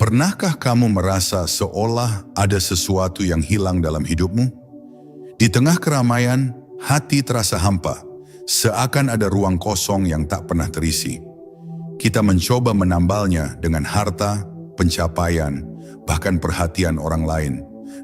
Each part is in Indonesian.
Pernahkah kamu merasa seolah ada sesuatu yang hilang dalam hidupmu? Di tengah keramaian, hati terasa hampa, seakan ada ruang kosong yang tak pernah terisi. Kita mencoba menambalnya dengan harta, pencapaian, bahkan perhatian orang lain.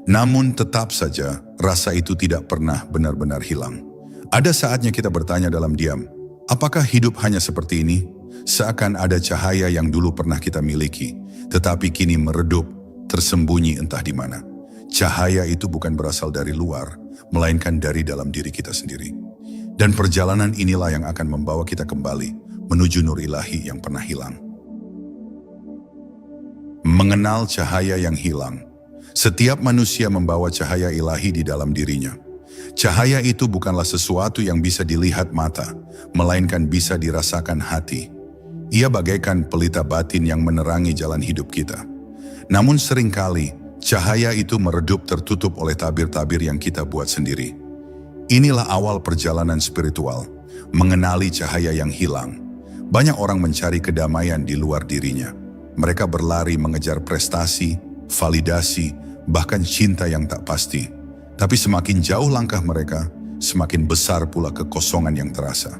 Namun tetap saja rasa itu tidak pernah benar-benar hilang. Ada saatnya kita bertanya dalam diam, apakah hidup hanya seperti ini? Seakan ada cahaya yang dulu pernah kita miliki, tetapi kini meredup, tersembunyi entah di mana. Cahaya itu bukan berasal dari luar, melainkan dari dalam diri kita sendiri. Dan perjalanan inilah yang akan membawa kita kembali menuju nur ilahi yang pernah hilang. Mengenal cahaya yang hilang. Setiap manusia membawa cahaya ilahi di dalam dirinya. Cahaya itu bukanlah sesuatu yang bisa dilihat mata, melainkan bisa dirasakan hati. Ia bagaikan pelita batin yang menerangi jalan hidup kita. Namun seringkali, cahaya itu meredup tertutup oleh tabir-tabir yang kita buat sendiri. Inilah awal perjalanan spiritual, mengenali cahaya yang hilang. Banyak orang mencari kedamaian di luar dirinya. Mereka berlari mengejar prestasi, validasi, bahkan cinta yang tak pasti. Tapi semakin jauh langkah mereka, semakin besar pula kekosongan yang terasa.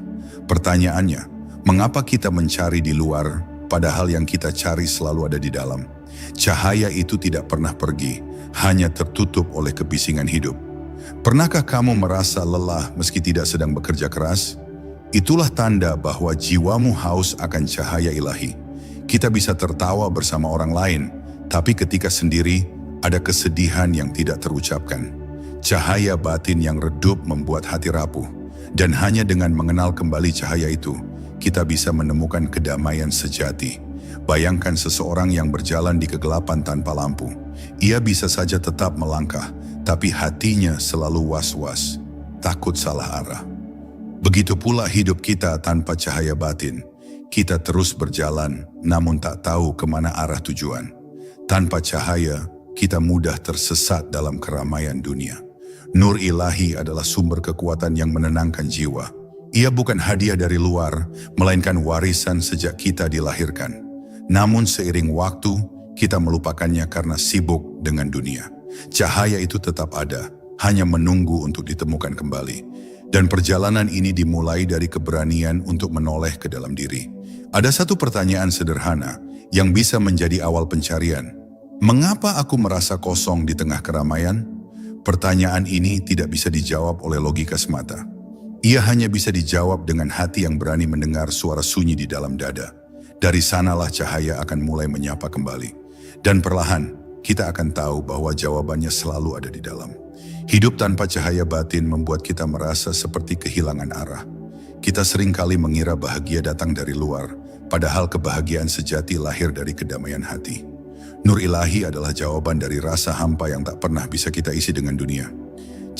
Pertanyaannya, mengapa kita mencari di luar, padahal yang kita cari selalu ada di dalam? Cahaya itu tidak pernah pergi, hanya tertutup oleh kebisingan hidup. Pernahkah kamu merasa lelah meski tidak sedang bekerja keras? Itulah tanda bahwa jiwamu haus akan cahaya ilahi. Kita bisa tertawa bersama orang lain, tapi ketika sendiri, ada kesedihan yang tidak terucapkan. Cahaya batin yang redup membuat hati rapuh, dan hanya dengan mengenal kembali cahaya itu, kita bisa menemukan kedamaian sejati. Bayangkan seseorang yang berjalan di kegelapan tanpa lampu. Ia bisa saja tetap melangkah, tapi hatinya selalu was-was, takut salah arah. Begitu pula hidup kita tanpa cahaya batin. Kita terus berjalan, namun tak tahu kemana arah tujuan. Tanpa cahaya, kita mudah tersesat dalam keramaian dunia. Nur ilahi adalah sumber kekuatan yang menenangkan jiwa. Ia bukan hadiah dari luar, melainkan warisan sejak kita dilahirkan. Namun seiring waktu, kita melupakannya karena sibuk dengan dunia. Cahaya itu tetap ada, hanya menunggu untuk ditemukan kembali. Dan perjalanan ini dimulai dari keberanian untuk menoleh ke dalam diri. Ada satu pertanyaan sederhana yang bisa menjadi awal pencarian. Mengapa aku merasa kosong di tengah keramaian? Pertanyaan ini tidak bisa dijawab oleh logika semata. Ia hanya bisa dijawab dengan hati yang berani mendengar suara sunyi di dalam dada. Dari sanalah cahaya akan mulai menyapa kembali. Dan perlahan, kita akan tahu bahwa jawabannya selalu ada di dalam. Hidup tanpa cahaya batin membuat kita merasa seperti kehilangan arah. Kita seringkali mengira bahagia datang dari luar, padahal kebahagiaan sejati lahir dari kedamaian hati. Nur ilahi adalah jawaban dari rasa hampa yang tak pernah bisa kita isi dengan dunia.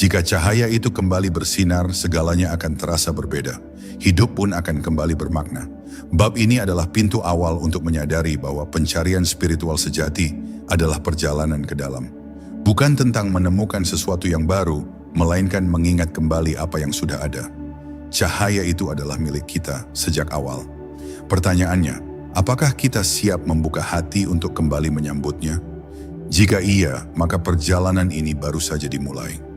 Jika cahaya itu kembali bersinar, segalanya akan terasa berbeda. Hidup pun akan kembali bermakna. Bab ini adalah pintu awal untuk menyadari bahwa pencarian spiritual sejati adalah perjalanan ke dalam. Bukan tentang menemukan sesuatu yang baru, melainkan mengingat kembali apa yang sudah ada. Cahaya itu adalah milik kita sejak awal. Pertanyaannya, apakah kita siap membuka hati untuk kembali menyambutnya? Jika iya, maka perjalanan ini baru saja dimulai.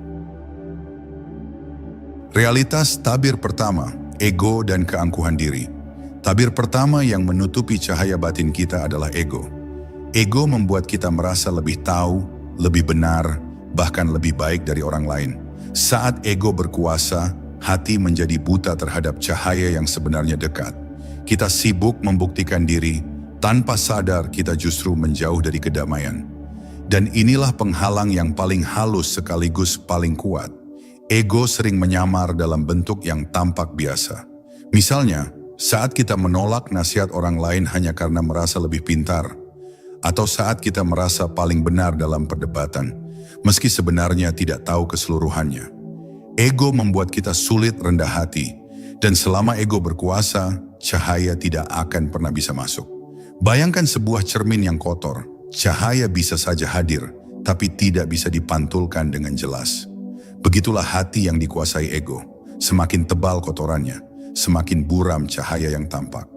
Realitas tabir pertama, ego dan keangkuhan diri. Tabir pertama yang menutupi cahaya batin kita adalah ego. Ego membuat kita merasa lebih tahu, lebih benar, bahkan lebih baik dari orang lain. Saat ego berkuasa, hati menjadi buta terhadap cahaya yang sebenarnya dekat. Kita sibuk membuktikan diri, tanpa sadar kita justru menjauh dari kedamaian. Dan inilah penghalang yang paling halus sekaligus paling kuat. Ego sering menyamar dalam bentuk yang tampak biasa. Misalnya, saat kita menolak nasihat orang lain hanya karena merasa lebih pintar, atau saat kita merasa paling benar dalam perdebatan, meski sebenarnya tidak tahu keseluruhannya. Ego membuat kita sulit rendah hati, dan selama ego berkuasa, cahaya tidak akan pernah bisa masuk. Bayangkan sebuah cermin yang kotor, cahaya bisa saja hadir, tapi tidak bisa dipantulkan dengan jelas. Begitulah hati yang dikuasai ego. Semakin tebal kotorannya, semakin buram cahaya yang tampak.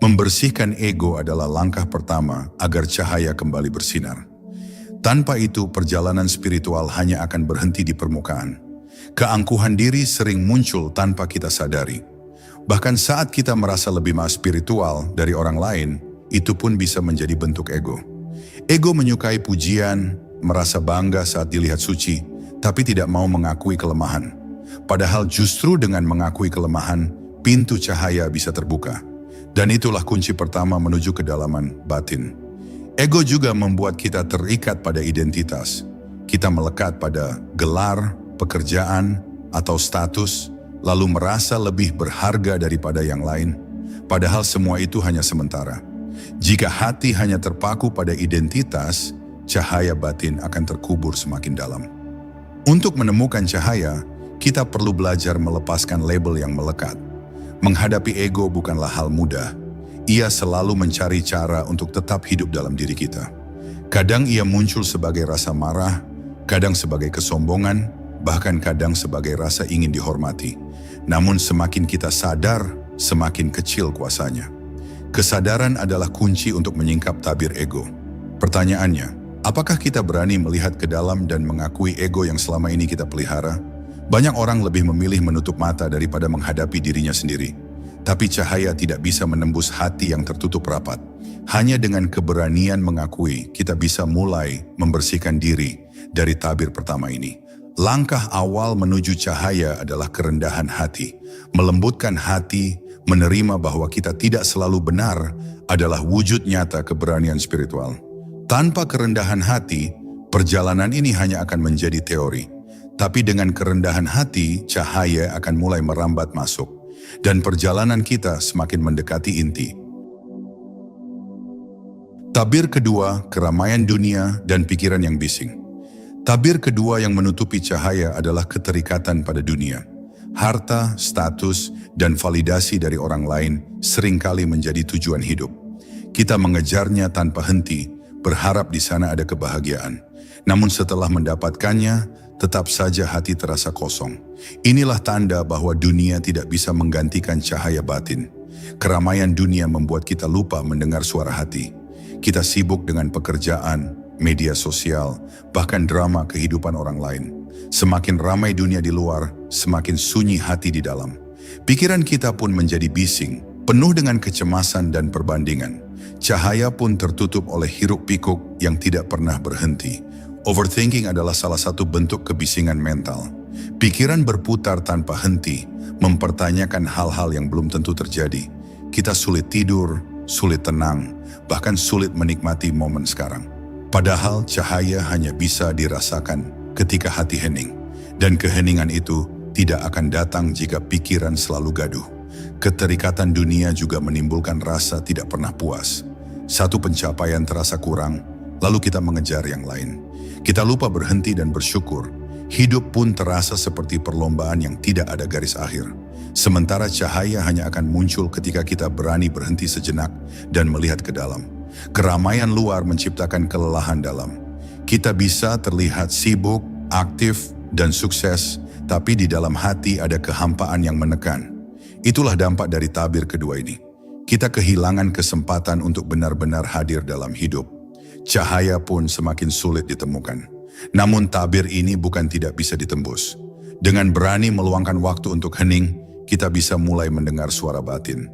Membersihkan ego adalah langkah pertama agar cahaya kembali bersinar. Tanpa itu, perjalanan spiritual hanya akan berhenti di permukaan. Keangkuhan diri sering muncul tanpa kita sadari. Bahkan saat kita merasa lebih spiritual dari orang lain, itu pun bisa menjadi bentuk ego. Ego menyukai pujian, merasa bangga saat dilihat suci, tapi tidak mau mengakui kelemahan. Padahal justru dengan mengakui kelemahan, pintu cahaya bisa terbuka. Dan itulah kunci pertama menuju kedalaman batin. Ego juga membuat kita terikat pada identitas. Kita melekat pada gelar, pekerjaan, atau status, lalu merasa lebih berharga daripada yang lain. Padahal semua itu hanya sementara. Jika hati hanya terpaku pada identitas, cahaya batin akan terkubur semakin dalam. Untuk menemukan cahaya, kita perlu belajar melepaskan label yang melekat. Menghadapi ego bukanlah hal mudah. Ia selalu mencari cara untuk tetap hidup dalam diri kita. Kadang ia muncul sebagai rasa marah, kadang sebagai kesombongan, bahkan kadang sebagai rasa ingin dihormati. Namun semakin kita sadar, semakin kecil kuasanya. Kesadaran adalah kunci untuk menyingkap tabir ego. Pertanyaannya, apakah kita berani melihat ke dalam dan mengakui ego yang selama ini kita pelihara? Banyak orang lebih memilih menutup mata daripada menghadapi dirinya sendiri. Tapi cahaya tidak bisa menembus hati yang tertutup rapat. Hanya dengan keberanian mengakui, kita bisa mulai membersihkan diri dari tabir pertama ini. Langkah awal menuju cahaya adalah kerendahan hati. Melembutkan hati, menerima bahwa kita tidak selalu benar adalah wujud nyata keberanian spiritual. Tanpa kerendahan hati, perjalanan ini hanya akan menjadi teori. Tapi dengan kerendahan hati, cahaya akan mulai merambat masuk. Dan perjalanan kita semakin mendekati inti. Tabir kedua, keramaian dunia dan pikiran yang bising. Tabir kedua yang menutupi cahaya adalah keterikatan pada dunia. Harta, status, dan validasi dari orang lain seringkali menjadi tujuan hidup. Kita mengejarnya tanpa henti, berharap di sana ada kebahagiaan. Namun setelah mendapatkannya, tetap saja hati terasa kosong. Inilah tanda bahwa dunia tidak bisa menggantikan cahaya batin. Keramaian dunia membuat kita lupa mendengar suara hati. Kita sibuk dengan pekerjaan, media sosial, bahkan drama kehidupan orang lain. Semakin ramai dunia di luar, semakin sunyi hati di dalam. Pikiran kita pun menjadi bising, penuh dengan kecemasan dan perbandingan. Cahaya pun tertutup oleh hiruk-pikuk yang tidak pernah berhenti. Overthinking adalah salah satu bentuk kebisingan mental. Pikiran berputar tanpa henti, mempertanyakan hal-hal yang belum tentu terjadi. Kita sulit tidur, sulit tenang, bahkan sulit menikmati momen sekarang. Padahal cahaya hanya bisa dirasakan ketika hati hening. Dan keheningan itu tidak akan datang jika pikiran selalu gaduh. Keterikatan dunia juga menimbulkan rasa tidak pernah puas. Satu pencapaian terasa kurang, lalu kita mengejar yang lain. Kita lupa berhenti dan bersyukur. Hidup pun terasa seperti perlombaan yang tidak ada garis akhir. Sementara cahaya hanya akan muncul ketika kita berani berhenti sejenak dan melihat ke dalam. Keramaian luar menciptakan kelelahan dalam. Kita bisa terlihat sibuk, aktif, dan sukses, tapi di dalam hati ada kehampaan yang menekan. Itulah dampak dari tabir kedua ini. Kita kehilangan kesempatan untuk benar-benar hadir dalam hidup. Cahaya pun semakin sulit ditemukan. Namun tabir ini bukan tidak bisa ditembus. Dengan berani meluangkan waktu untuk hening, kita bisa mulai mendengar suara batin.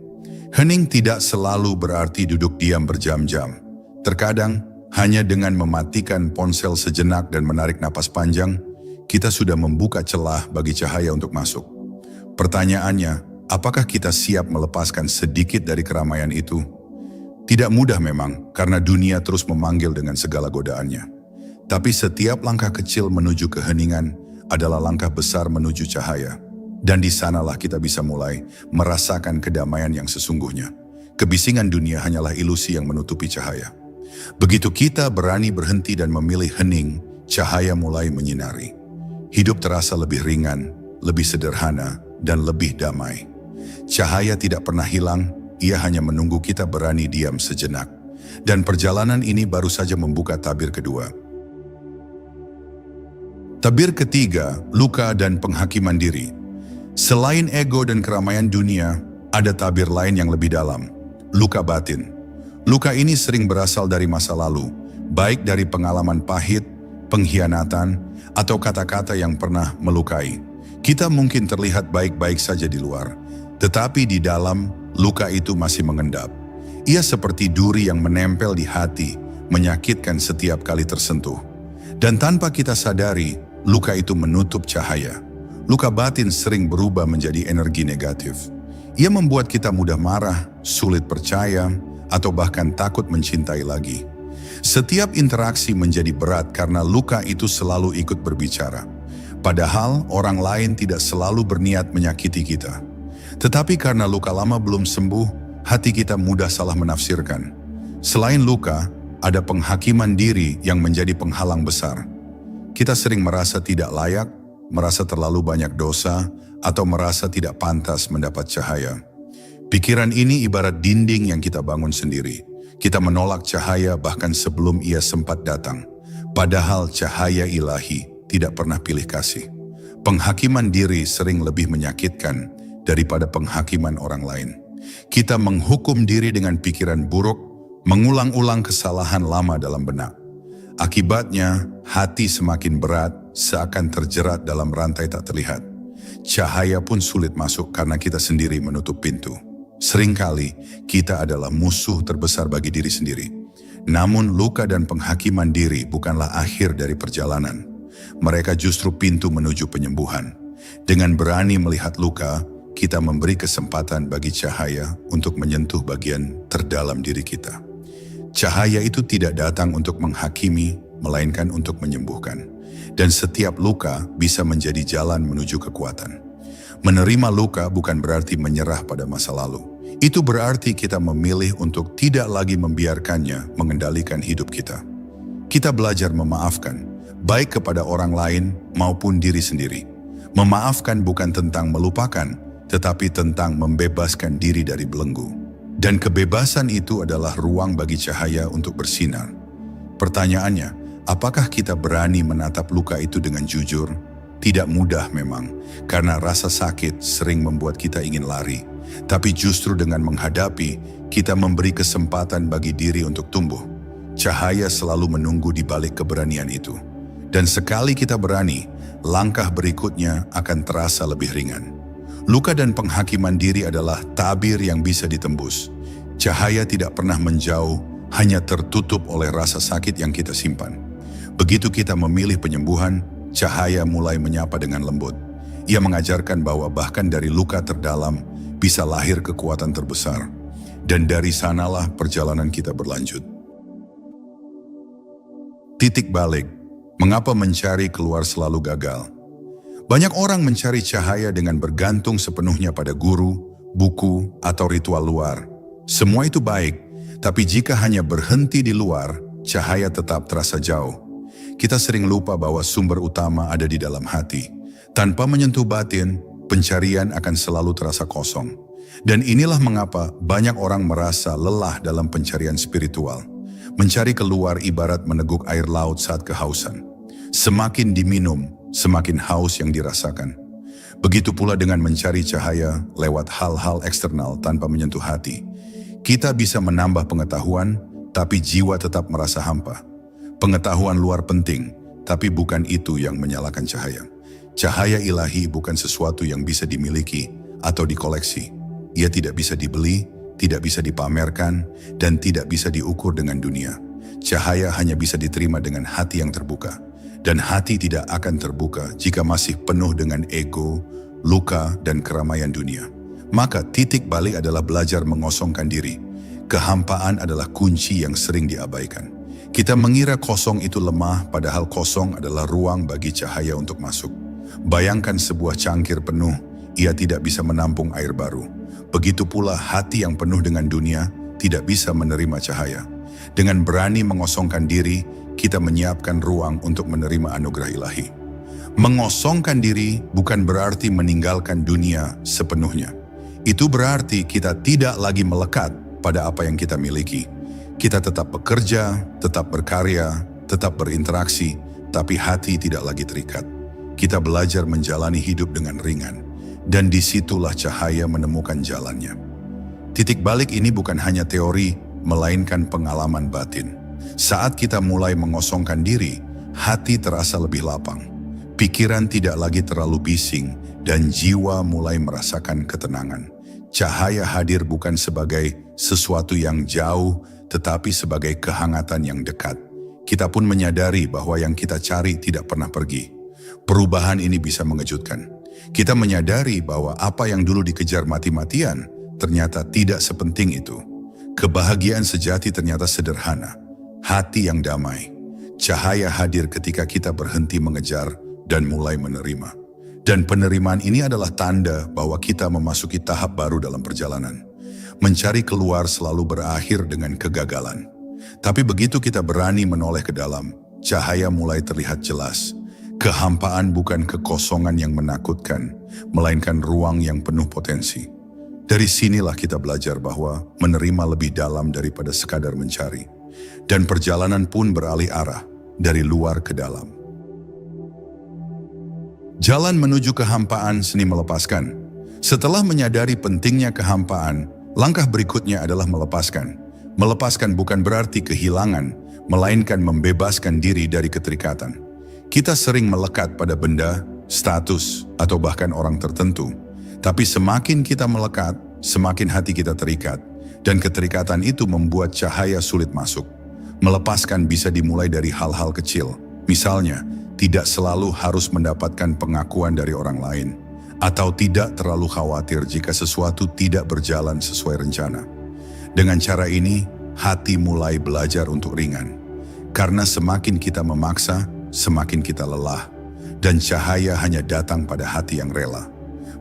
Hening tidak selalu berarti duduk diam berjam-jam. Terkadang, hanya dengan mematikan ponsel sejenak dan menarik napas panjang, kita sudah membuka celah bagi cahaya untuk masuk. Pertanyaannya, apakah kita siap melepaskan sedikit dari keramaian itu? Tidak mudah memang, karena dunia terus memanggil dengan segala godaannya. Tapi setiap langkah kecil menuju keheningan adalah langkah besar menuju cahaya. Dan di sanalah kita bisa mulai merasakan kedamaian yang sesungguhnya. Kebisingan dunia hanyalah ilusi yang menutupi cahaya. Begitu kita berani berhenti dan memilih hening, cahaya mulai menyinari. Hidup terasa lebih ringan, lebih sederhana, dan lebih damai. Cahaya tidak pernah hilang, ia hanya menunggu kita berani diam sejenak. Dan perjalanan ini baru saja membuka tabir kedua. Tabir ketiga, luka dan penghakiman diri. Selain ego dan keramaian dunia, ada tabir lain yang lebih dalam. Luka batin. Luka ini sering berasal dari masa lalu, baik dari pengalaman pahit, pengkhianatan, atau kata-kata yang pernah melukai. Kita mungkin terlihat baik-baik saja di luar, tetapi di dalam, luka itu masih mengendap. Ia seperti duri yang menempel di hati, menyakitkan setiap kali tersentuh. Dan tanpa kita sadari, luka itu menutup cahaya. Luka batin sering berubah menjadi energi negatif. Ia membuat kita mudah marah, sulit percaya, atau bahkan takut mencintai lagi. Setiap interaksi menjadi berat karena luka itu selalu ikut berbicara. Padahal orang lain tidak selalu berniat menyakiti kita. Tetapi karena luka lama belum sembuh, hati kita mudah salah menafsirkan. Selain luka, ada penghakiman diri yang menjadi penghalang besar. Kita sering merasa tidak layak, merasa terlalu banyak dosa, atau merasa tidak pantas mendapat cahaya. Pikiran ini ibarat dinding yang kita bangun sendiri. Kita menolak cahaya bahkan sebelum ia sempat datang. Padahal cahaya ilahi tidak pernah pilih kasih. Penghakiman diri sering lebih menyakitkan daripada penghakiman orang lain. Kita menghukum diri dengan pikiran buruk, mengulang-ulang kesalahan lama dalam benak. Akibatnya, hati semakin berat, seakan terjerat dalam rantai tak terlihat. Cahaya pun sulit masuk karena kita sendiri menutup pintu. Seringkali, kita adalah musuh terbesar bagi diri sendiri. Namun, luka dan penghakiman diri bukanlah akhir dari perjalanan. Mereka justru pintu menuju penyembuhan. Dengan berani melihat luka, kita memberi kesempatan bagi cahaya untuk menyentuh bagian terdalam diri kita. Cahaya itu tidak datang untuk menghakimi, melainkan untuk menyembuhkan. Dan setiap luka bisa menjadi jalan menuju kekuatan. Menerima luka bukan berarti menyerah pada masa lalu. Itu berarti kita memilih untuk tidak lagi membiarkannya mengendalikan hidup kita. Kita belajar memaafkan, baik kepada orang lain maupun diri sendiri. Memaafkan bukan tentang melupakan, tetapi tentang membebaskan diri dari belenggu. Dan kebebasan itu adalah ruang bagi cahaya untuk bersinar. Pertanyaannya, apakah kita berani menatap luka itu dengan jujur? Tidak mudah memang, karena rasa sakit sering membuat kita ingin lari. Tapi justru dengan menghadapi, kita memberi kesempatan bagi diri untuk tumbuh. Cahaya selalu menunggu di balik keberanian itu. Dan sekali kita berani, langkah berikutnya akan terasa lebih ringan. Luka dan penghakiman diri adalah tabir yang bisa ditembus. Cahaya tidak pernah menjauh, hanya tertutup oleh rasa sakit yang kita simpan. Begitu kita memilih penyembuhan, cahaya mulai menyapa dengan lembut. Ia mengajarkan bahwa bahkan dari luka terdalam bisa lahir kekuatan terbesar. Dan dari sanalah perjalanan kita berlanjut. Titik balik. Mengapa mencari keluar selalu gagal? Banyak orang mencari cahaya dengan bergantung sepenuhnya pada guru, buku, atau ritual luar. Semua itu baik, tapi jika hanya berhenti di luar, cahaya tetap terasa jauh. Kita sering lupa bahwa sumber utama ada di dalam hati. Tanpa menyentuh batin, pencarian akan selalu terasa kosong. Dan inilah mengapa banyak orang merasa lelah dalam pencarian spiritual. Mencari keluar ibarat meneguk air laut saat kehausan. Semakin diminum, semakin haus yang dirasakan. Begitu pula dengan mencari cahaya lewat hal-hal eksternal tanpa menyentuh hati. Kita bisa menambah pengetahuan, tapi jiwa tetap merasa hampa. Pengetahuan luar penting, tapi bukan itu yang menyalakan cahaya. Cahaya ilahi bukan sesuatu yang bisa dimiliki atau dikoleksi. Ia tidak bisa dibeli, tidak bisa dipamerkan, dan tidak bisa diukur dengan dunia. Cahaya hanya bisa diterima dengan hati yang terbuka. Dan hati tidak akan terbuka jika masih penuh dengan ego, luka, dan keramaian dunia. Maka titik balik adalah belajar mengosongkan diri. Kehampaan adalah kunci yang sering diabaikan. Kita mengira kosong itu lemah, padahal kosong adalah ruang bagi cahaya untuk masuk. Bayangkan sebuah cangkir penuh, ia tidak bisa menampung air baru. Begitu pula hati yang penuh dengan dunia tidak bisa menerima cahaya. Dengan berani mengosongkan diri, kita menyiapkan ruang untuk menerima anugerah ilahi. Mengosongkan diri bukan berarti meninggalkan dunia sepenuhnya. Itu berarti kita tidak lagi melekat pada apa yang kita miliki. Kita tetap bekerja, tetap berkarya, tetap berinteraksi, tapi hati tidak lagi terikat. Kita belajar menjalani hidup dengan ringan, dan disitulah cahaya menemukan jalannya. Titik balik ini bukan hanya teori, melainkan pengalaman batin. Saat kita mulai mengosongkan diri, hati terasa lebih lapang. Pikiran tidak lagi terlalu bising, dan jiwa mulai merasakan ketenangan. Cahaya hadir bukan sebagai sesuatu yang jauh, tetapi sebagai kehangatan yang dekat. Kita pun menyadari bahwa yang kita cari tidak pernah pergi. Perubahan ini bisa mengejutkan. Kita menyadari bahwa apa yang dulu dikejar mati-matian ternyata tidak sepenting itu. Kebahagiaan sejati ternyata sederhana. Hati yang damai. Cahaya hadir ketika kita berhenti mengejar dan mulai menerima. Dan penerimaan ini adalah tanda bahwa kita memasuki tahap baru dalam perjalanan. Mencari keluar selalu berakhir dengan kegagalan. Tapi begitu kita berani menoleh ke dalam, cahaya mulai terlihat jelas. Kehampaan bukan kekosongan yang menakutkan, melainkan ruang yang penuh potensi. Dari sinilah kita belajar bahwa menerima lebih dalam daripada sekadar mencari. Dan perjalanan pun beralih arah dari luar ke dalam. Jalan menuju kehampaan seni melepaskan. Setelah menyadari pentingnya kehampaan, langkah berikutnya adalah melepaskan. Melepaskan bukan berarti kehilangan, melainkan membebaskan diri dari keterikatan. Kita sering melekat pada benda, status, atau bahkan orang tertentu. Tapi semakin kita melekat, semakin hati kita terikat. Dan keterikatan itu membuat cahaya sulit masuk. Melepaskan bisa dimulai dari hal-hal kecil. Misalnya, tidak selalu harus mendapatkan pengakuan dari orang lain. Atau tidak terlalu khawatir jika sesuatu tidak berjalan sesuai rencana. Dengan cara ini, hati mulai belajar untuk ringan. Karena semakin kita memaksa, semakin kita lelah. Dan cahaya hanya datang pada hati yang rela.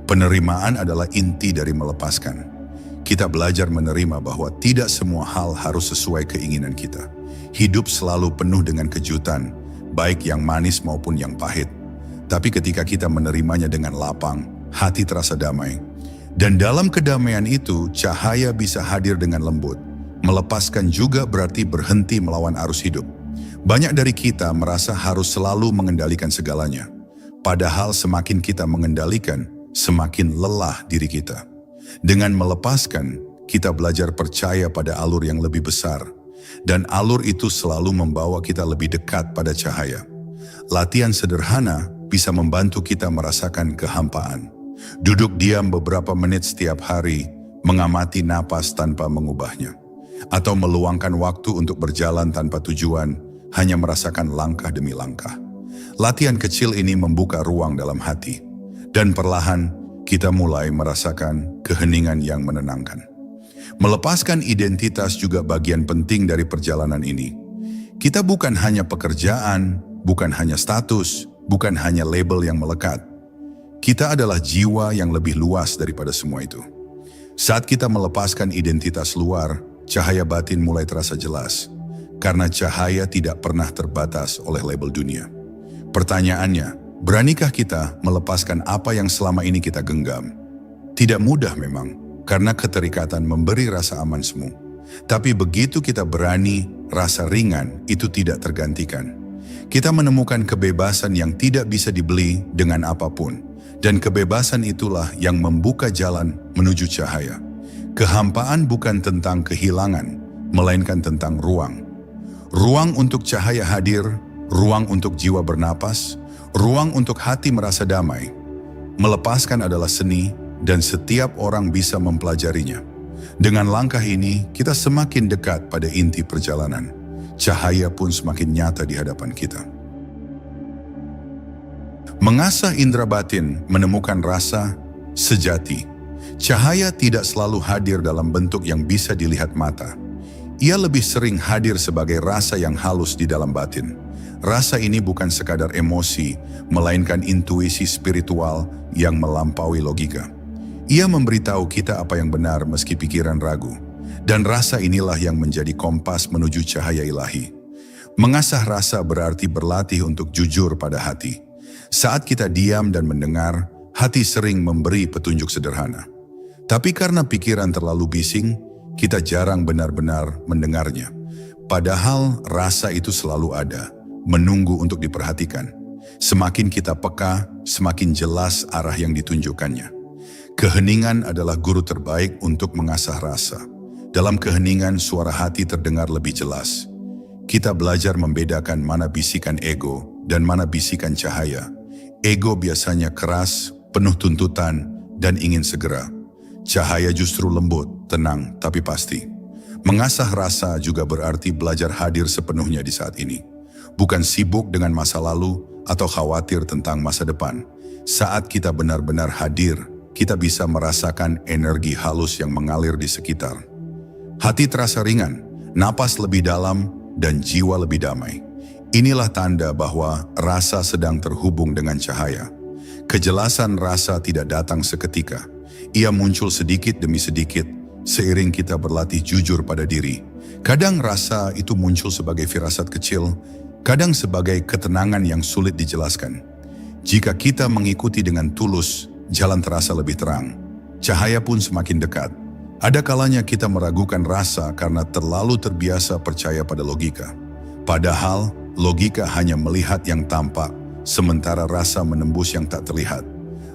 Penerimaan adalah inti dari melepaskan. Kita belajar menerima bahwa tidak semua hal harus sesuai keinginan kita. Hidup selalu penuh dengan kejutan, baik yang manis maupun yang pahit. Tapi ketika kita menerimanya dengan lapang, hati terasa damai. Dan dalam kedamaian itu, cahaya bisa hadir dengan lembut. Melepaskan juga berarti berhenti melawan arus hidup. Banyak dari kita merasa harus selalu mengendalikan segalanya. Padahal semakin kita mengendalikan, semakin lelah diri kita. Dengan melepaskan, kita belajar percaya pada alur yang lebih besar. Dan alur itu selalu membawa kita lebih dekat pada cahaya. Latihan sederhana bisa membantu kita merasakan kehampaan. Duduk diam beberapa menit setiap hari, mengamati napas tanpa mengubahnya. Atau meluangkan waktu untuk berjalan tanpa tujuan, hanya merasakan langkah demi langkah. Latihan kecil ini membuka ruang dalam hati. Dan perlahan, kita mulai merasakan keheningan yang menenangkan. Melepaskan identitas juga bagian penting dari perjalanan ini. Kita bukan hanya pekerjaan, bukan hanya status, bukan hanya label yang melekat. Kita adalah jiwa yang lebih luas daripada semua itu. Saat kita melepaskan identitas luar, cahaya batin mulai terasa jelas. Karena cahaya tidak pernah terbatas oleh label dunia. Pertanyaannya, beranikah kita melepaskan apa yang selama ini kita genggam? Tidak mudah memang, karena keterikatan memberi rasa aman semu. Tapi begitu kita berani, rasa ringan itu tidak tergantikan. Kita menemukan kebebasan yang tidak bisa dibeli dengan apapun. Dan kebebasan itulah yang membuka jalan menuju cahaya. Kehampaan bukan tentang kehilangan, melainkan tentang ruang. Ruang untuk cahaya hadir, ruang untuk jiwa bernapas, ruang untuk hati merasa damai. Melepaskan adalah seni dan setiap orang bisa mempelajarinya. Dengan langkah ini, kita semakin dekat pada inti perjalanan. Cahaya pun semakin nyata di hadapan kita. Mengasah indera batin, menemukan rasa sejati. Cahaya tidak selalu hadir dalam bentuk yang bisa dilihat mata. Ia lebih sering hadir sebagai rasa yang halus di dalam batin. Rasa ini bukan sekadar emosi, melainkan intuisi spiritual yang melampaui logika. Ia memberitahu kita apa yang benar meski pikiran ragu. Dan rasa inilah yang menjadi kompas menuju cahaya ilahi. Mengasah rasa berarti berlatih untuk jujur pada hati. Saat kita diam dan mendengar, hati sering memberi petunjuk sederhana. Tapi karena pikiran terlalu bising, kita jarang benar-benar mendengarnya. Padahal rasa itu selalu ada, menunggu untuk diperhatikan. Semakin kita peka, semakin jelas arah yang ditunjukkannya. Keheningan adalah guru terbaik untuk mengasah rasa. Dalam keheningan, suara hati terdengar lebih jelas. Kita belajar membedakan mana bisikan ego dan mana bisikan cahaya. Ego biasanya keras, penuh tuntutan, dan ingin segera. Cahaya justru lembut, tenang, tapi pasti. Mengasah rasa juga berarti belajar hadir sepenuhnya di saat ini. Bukan sibuk dengan masa lalu atau khawatir tentang masa depan. Saat kita benar-benar hadir, kita bisa merasakan energi halus yang mengalir di sekitar. Hati terasa ringan, napas lebih dalam, dan jiwa lebih damai. Inilah tanda bahwa rasa sedang terhubung dengan cahaya. Kejelasan rasa tidak datang seketika. Ia muncul sedikit demi sedikit, seiring kita berlatih jujur pada diri. Kadang rasa itu muncul sebagai firasat kecil, kadang sebagai ketenangan yang sulit dijelaskan. Jika kita mengikuti dengan tulus, jalan terasa lebih terang. Cahaya pun semakin dekat. Ada kalanya kita meragukan rasa karena terlalu terbiasa percaya pada logika. Padahal, logika hanya melihat yang tampak, sementara rasa menembus yang tak terlihat.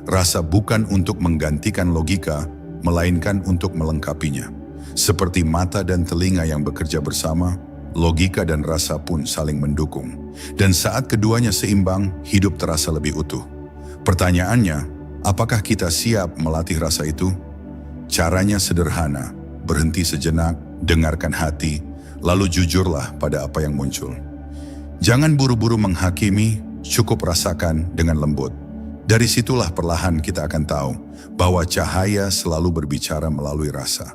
Rasa bukan untuk menggantikan logika, melainkan untuk melengkapinya. Seperti mata dan telinga yang bekerja bersama, logika dan rasa pun saling mendukung. Dan saat keduanya seimbang, hidup terasa lebih utuh. Pertanyaannya, apakah kita siap melatih rasa itu? Caranya sederhana, berhenti sejenak, dengarkan hati, lalu jujurlah pada apa yang muncul. Jangan buru-buru menghakimi, cukup rasakan dengan lembut. Dari situlah perlahan kita akan tahu bahwa cahaya selalu berbicara melalui rasa.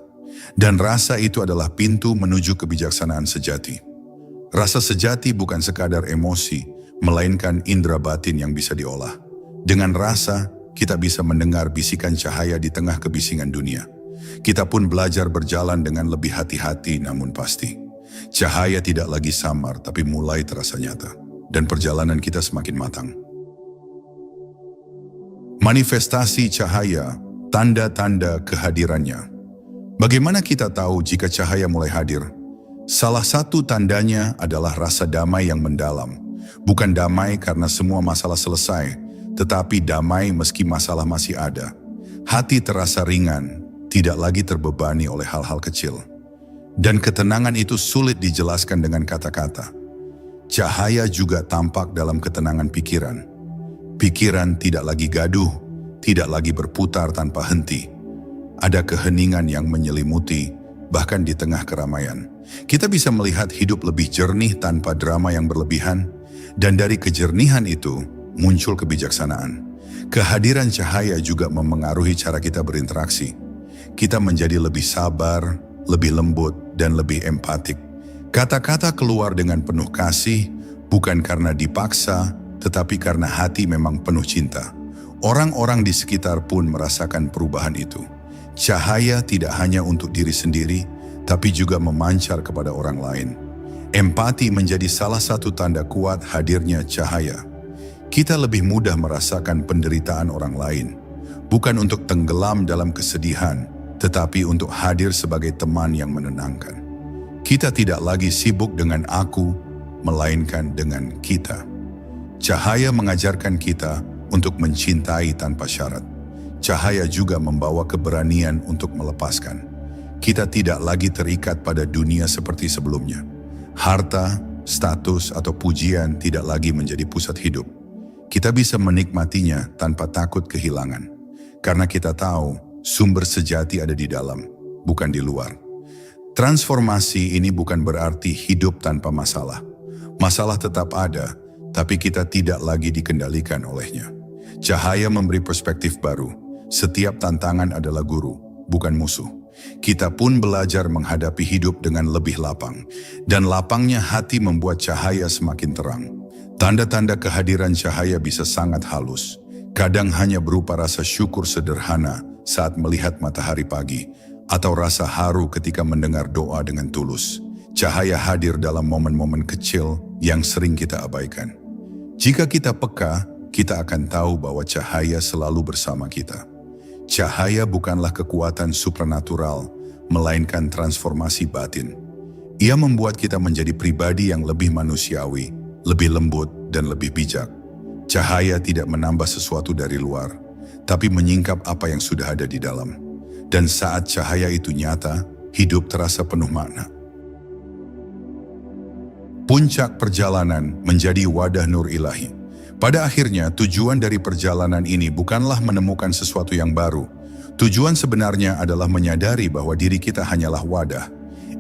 Dan rasa itu adalah pintu menuju kebijaksanaan sejati. Rasa sejati bukan sekadar emosi, melainkan indera batin yang bisa diolah. Dengan rasa, kita bisa mendengar bisikan cahaya di tengah kebisingan dunia. Kita pun belajar berjalan dengan lebih hati-hati namun pasti. Cahaya tidak lagi samar tapi mulai terasa nyata. Dan perjalanan kita semakin matang. Manifestasi cahaya, tanda-tanda kehadirannya. Bagaimana kita tahu jika cahaya mulai hadir? Salah satu tandanya adalah rasa damai yang mendalam. Bukan damai karena semua masalah selesai, tetapi damai meski masalah masih ada. Hati terasa ringan, tidak lagi terbebani oleh hal-hal kecil. Dan ketenangan itu sulit dijelaskan dengan kata-kata. Cahaya juga tampak dalam ketenangan pikiran. Pikiran tidak lagi gaduh, tidak lagi berputar tanpa henti. Ada keheningan yang menyelimuti, bahkan di tengah keramaian. Kita bisa melihat hidup lebih jernih tanpa drama yang berlebihan, dan dari kejernihan itu, muncul kebijaksanaan. Kehadiran cahaya juga memengaruhi cara kita berinteraksi. Kita menjadi lebih sabar, lebih lembut, dan lebih empatik. Kata-kata keluar dengan penuh kasih, bukan karena dipaksa, tetapi karena hati memang penuh cinta. Orang-orang di sekitar pun merasakan perubahan itu. Cahaya tidak hanya untuk diri sendiri, tapi juga memancar kepada orang lain. Empati menjadi salah satu tanda kuat hadirnya cahaya. Kita lebih mudah merasakan penderitaan orang lain, bukan untuk tenggelam dalam kesedihan, tetapi untuk hadir sebagai teman yang menenangkan. Kita tidak lagi sibuk dengan aku, melainkan dengan kita. Cahaya mengajarkan kita untuk mencintai tanpa syarat. Cahaya juga membawa keberanian untuk melepaskan. Kita tidak lagi terikat pada dunia seperti sebelumnya. Harta, status, atau pujian tidak lagi menjadi pusat hidup. Kita bisa menikmatinya tanpa takut kehilangan. Karena kita tahu sumber sejati ada di dalam, bukan di luar. Transformasi ini bukan berarti hidup tanpa masalah. Masalah tetap ada, tapi kita tidak lagi dikendalikan olehnya. Cahaya memberi perspektif baru. Setiap tantangan adalah guru, bukan musuh. Kita pun belajar menghadapi hidup dengan lebih lapang. Dan lapangnya hati membuat cahaya semakin terang. Tanda-tanda kehadiran cahaya bisa sangat halus. Kadang hanya berupa rasa syukur sederhana saat melihat matahari pagi, atau rasa haru ketika mendengar doa dengan tulus. Cahaya hadir dalam momen-momen kecil yang sering kita abaikan. Jika kita peka, kita akan tahu bahwa cahaya selalu bersama kita. Cahaya bukanlah kekuatan supranatural, melainkan transformasi batin. Ia membuat kita menjadi pribadi yang lebih manusiawi, lebih lembut, dan lebih bijak. Cahaya tidak menambah sesuatu dari luar, tapi menyingkap apa yang sudah ada di dalam. Dan saat cahaya itu nyata, hidup terasa penuh makna. Puncak perjalanan menjadi wadah nur ilahi. Pada akhirnya, tujuan dari perjalanan ini bukanlah menemukan sesuatu yang baru. Tujuan sebenarnya adalah menyadari bahwa diri kita hanyalah wadah.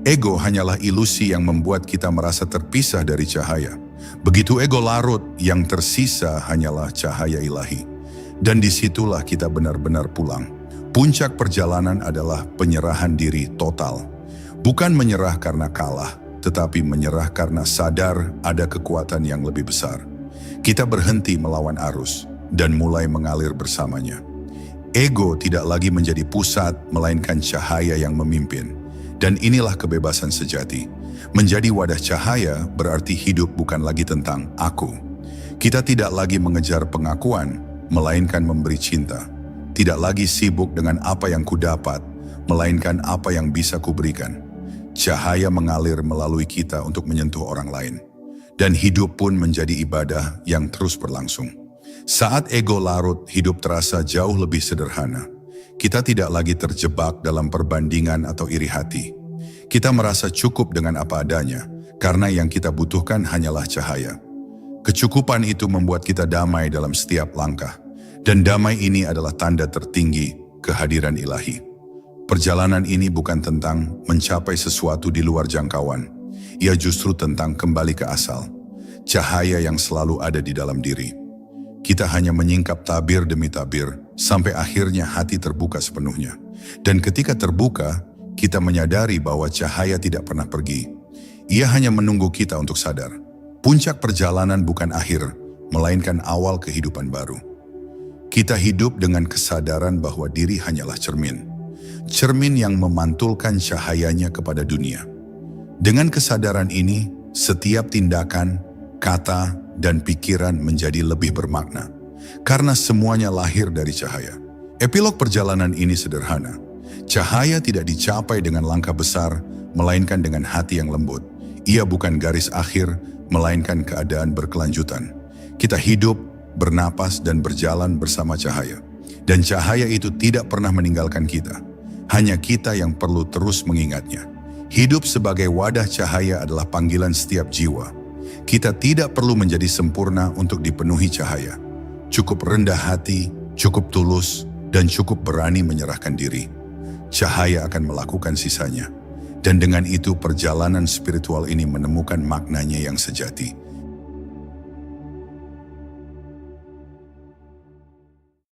Ego hanyalah ilusi yang membuat kita merasa terpisah dari cahaya. Begitu ego larut, yang tersisa hanyalah cahaya ilahi. Dan disitulah kita benar-benar pulang. Puncak perjalanan adalah penyerahan diri total. Bukan menyerah karena kalah, tetapi menyerah karena sadar ada kekuatan yang lebih besar. Kita berhenti melawan arus dan mulai mengalir bersamanya. Ego tidak lagi menjadi pusat, melainkan cahaya yang memimpin. Dan inilah kebebasan sejati. Menjadi wadah cahaya berarti hidup bukan lagi tentang aku. Kita tidak lagi mengejar pengakuan, melainkan memberi cinta. Tidak lagi sibuk dengan apa yang kudapat, melainkan apa yang bisa kuberikan. Cahaya mengalir melalui kita untuk menyentuh orang lain. Dan hidup pun menjadi ibadah yang terus berlangsung. Saat ego larut, hidup terasa jauh lebih sederhana. Kita tidak lagi terjebak dalam perbandingan atau iri hati. Kita merasa cukup dengan apa adanya, karena yang kita butuhkan hanyalah cahaya. Kecukupan itu membuat kita damai dalam setiap langkah. Dan damai ini adalah tanda tertinggi kehadiran ilahi. Perjalanan ini bukan tentang mencapai sesuatu di luar jangkauan. Ia justru tentang kembali ke asal. Cahaya yang selalu ada di dalam diri. Kita hanya menyingkap tabir demi tabir, sampai akhirnya hati terbuka sepenuhnya. Dan ketika terbuka, kita menyadari bahwa cahaya tidak pernah pergi. Ia hanya menunggu kita untuk sadar. Puncak perjalanan bukan akhir, melainkan awal kehidupan baru. Kita hidup dengan kesadaran bahwa diri hanyalah cermin. Cermin yang memantulkan cahayanya kepada dunia. Dengan kesadaran ini, setiap tindakan, kata, dan pikiran menjadi lebih bermakna. Karena semuanya lahir dari cahaya. Epilog perjalanan ini sederhana. Cahaya tidak dicapai dengan langkah besar, melainkan dengan hati yang lembut. Ia bukan garis akhir, melainkan keadaan berkelanjutan. Kita hidup, bernapas, dan berjalan bersama cahaya. Dan cahaya itu tidak pernah meninggalkan kita. Hanya kita yang perlu terus mengingatnya. Hidup sebagai wadah cahaya adalah panggilan setiap jiwa. Kita tidak perlu menjadi sempurna untuk dipenuhi cahaya. Cukup rendah hati, cukup tulus, dan cukup berani menyerahkan diri. Cahaya akan melakukan sisanya. Dan dengan itu perjalanan spiritual ini menemukan maknanya yang sejati.